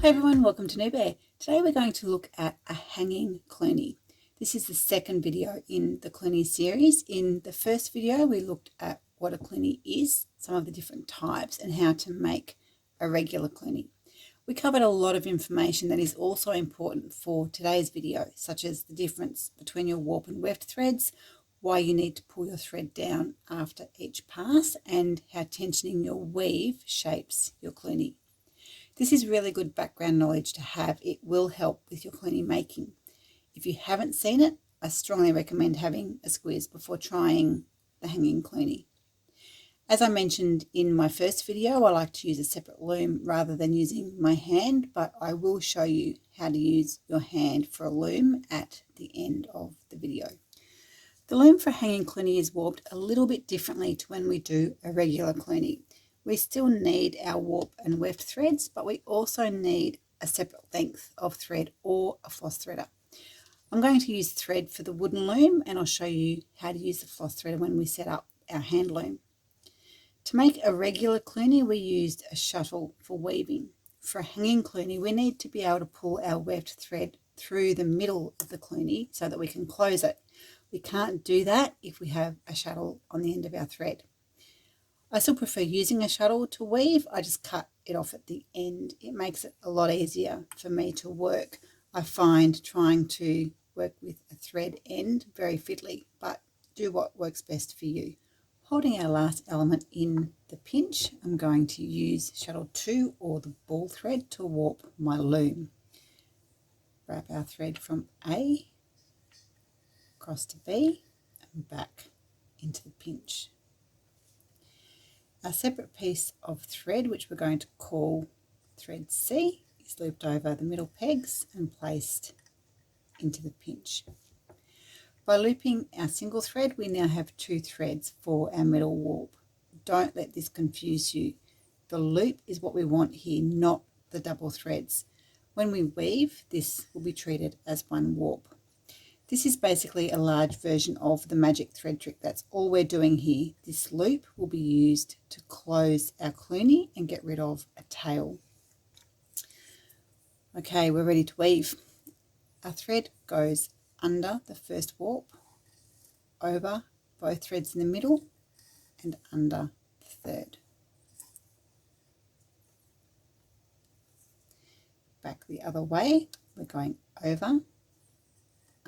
Hey everyone, welcome to New Bear. Today we're going to look at a hanging cluny. This is the second video in the cluny series. In the first video we looked at what a cluny is, some of the different types and how to make a regular cluny. We covered a lot of information that is also important for today's video, such as the difference between your warp and weft threads, why you need to pull your thread down after each pass, and how tensioning your weave shapes your cluny. This is really good background knowledge to have. It will help with your cluny making. If you haven't seen it, I strongly recommend having a squiz before trying the hanging cluny. As I mentioned in my first video, I like to use a separate loom rather than using my hand, but I will show you how to use your hand for a loom at the end of the video. The loom for a hanging cluny is warped a little bit differently to when we do a regular cluny. We still need our warp and weft threads, but we also need a separate length of thread or a floss threader. I'm going to use thread for the wooden loom, and I'll show you how to use the floss threader when we set up our hand loom. To make a regular cluny, we used a shuttle for weaving. For a hanging cluny, we need to be able to pull our weft thread through the middle of the cluny so that we can close it. We can't do that if we have a shuttle on the end of our thread. I still prefer using a shuttle to weave. I just cut it off at the end. It makes it a lot easier for me to work. I find trying to work with a thread end very fiddly, but do what works best for you. Holding our last element in the pinch, I'm going to use shuttle 2 or the ball thread to warp my loom. Wrap our thread from A across to B and back into the pinch. A separate piece of thread, which we're going to call thread C, is looped over the middle pegs and placed into the pinch. By looping our single thread, we now have 2 threads for our middle warp. Don't let this confuse you. The loop is what we want here, not the double threads. When we weave, this will be treated as one warp. This is basically a large version of the magic thread trick. That's all we're doing here. This loop will be used to close our cluny and get rid of a tail. Okay, we're ready to weave. Our thread goes under the first warp, over both threads in the middle, and under the third. Back the other way, we're going over,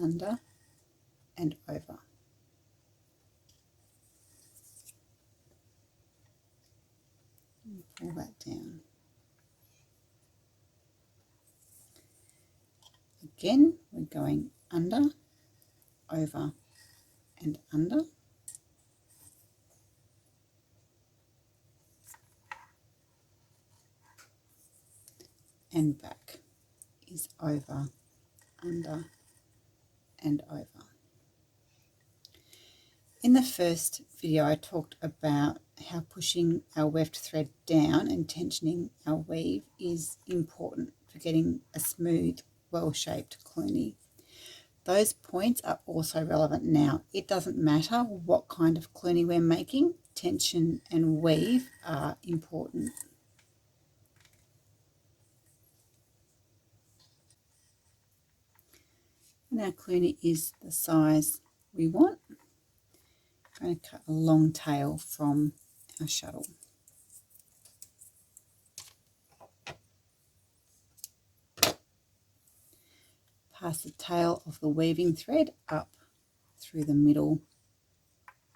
under, and over. And pull that down. Again, we're going under, over, and under. And back is over, under, and over. In the first video, I talked about how pushing our weft thread down and tensioning our weave is important for getting a smooth, well-shaped cluny. Those points are also relevant now. It doesn't matter what kind of cluny we're making, tension and weave are important. When our cluny is the size we want, I'm going to cut a long tail from our shuttle. Pass the tail of the weaving thread up through the middle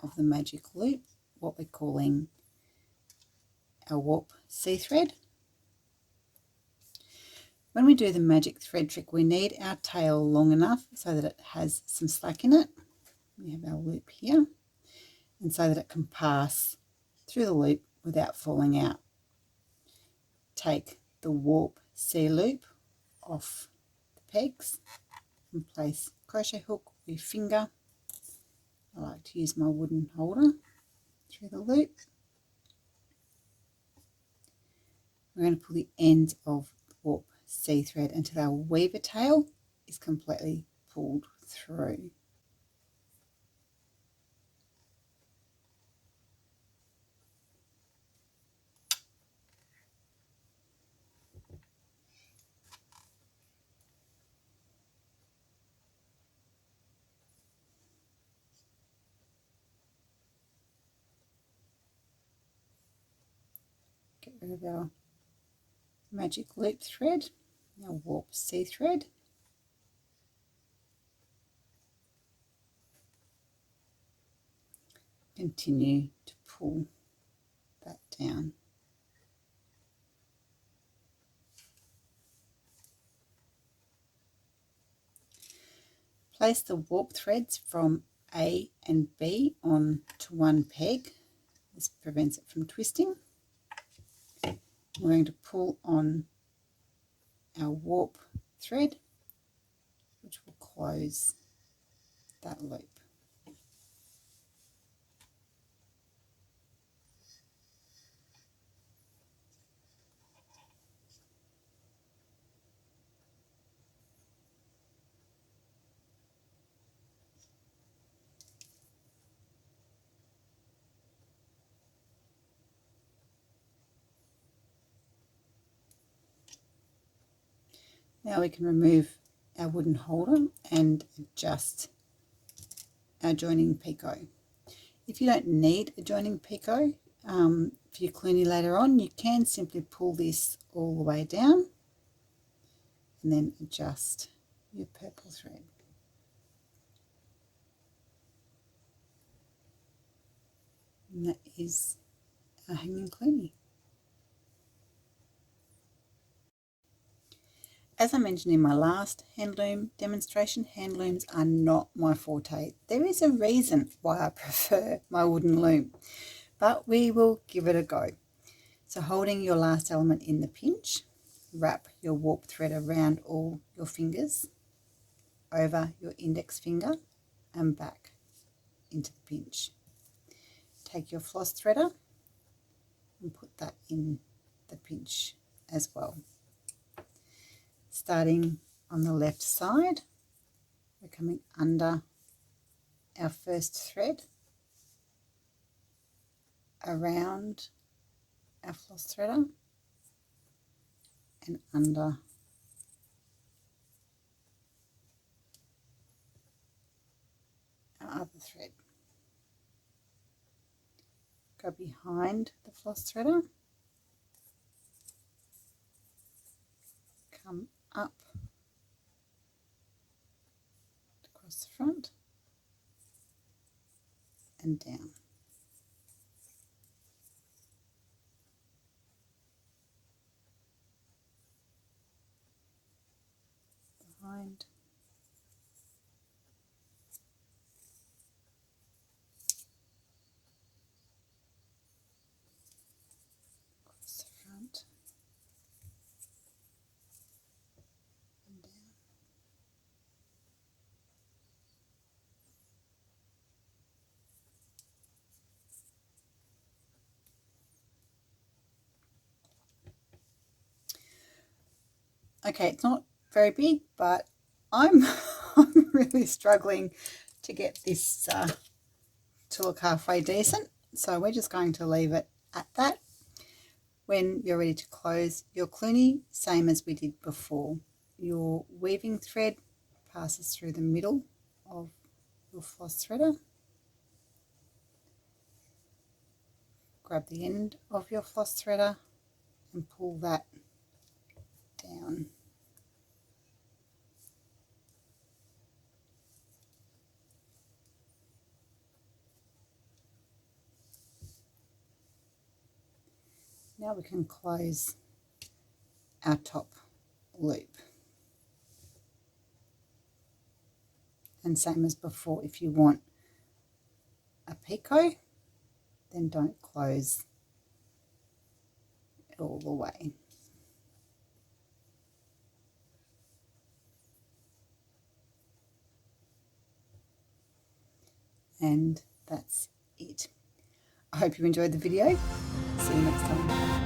of the magic loop, what we're calling our warp C thread. When we do the magic thread trick, we need our tail long enough so that it has some slack in it. We have our loop here, and so that it can pass through the loop without falling out. Take the warp C loop off the pegs and place crochet hook or finger. I like to use my wooden holder through the loop. We're going to pull the ends of the warp C thread until our weaver tail is completely pulled through. rid of our magic loop thread, our warp C thread. Continue to pull that down. Place the warp threads from A and B onto one peg. This prevents it from twisting. We're going to pull on our warp thread, which will close that loop. Now we can remove our wooden holder and adjust our joining picot. If you don't need a joining picot for your Cluny later on, you can simply pull this all the way down and then adjust your purple thread. And that is our hanging Cluny. As I mentioned in my last hand loom demonstration, hand looms are not my forte. There is a reason why I prefer my wooden loom, but we will give it a go. So holding your last element in the pinch, wrap your warp thread around all your fingers, over your index finger and back into the pinch. Take your floss threader and put that in the pinch as well. Starting on the left side, we're coming under our first thread, around our floss threader and under our other thread. Go behind the floss threader, come up across the front and down. Behind across the front and down. Okay, it's not very big, but I'm really struggling to get this to look halfway decent. So we're just going to leave it at that. When you're ready to close your Cluny, same as we did before. Your weaving thread passes through the middle of your floss threader. Grab the end of your floss threader and pull that down. Now we can close our top loop. And same as before, if you want a picot, then don't close it all the way. And that's it. I hope you enjoyed the video. See you next time.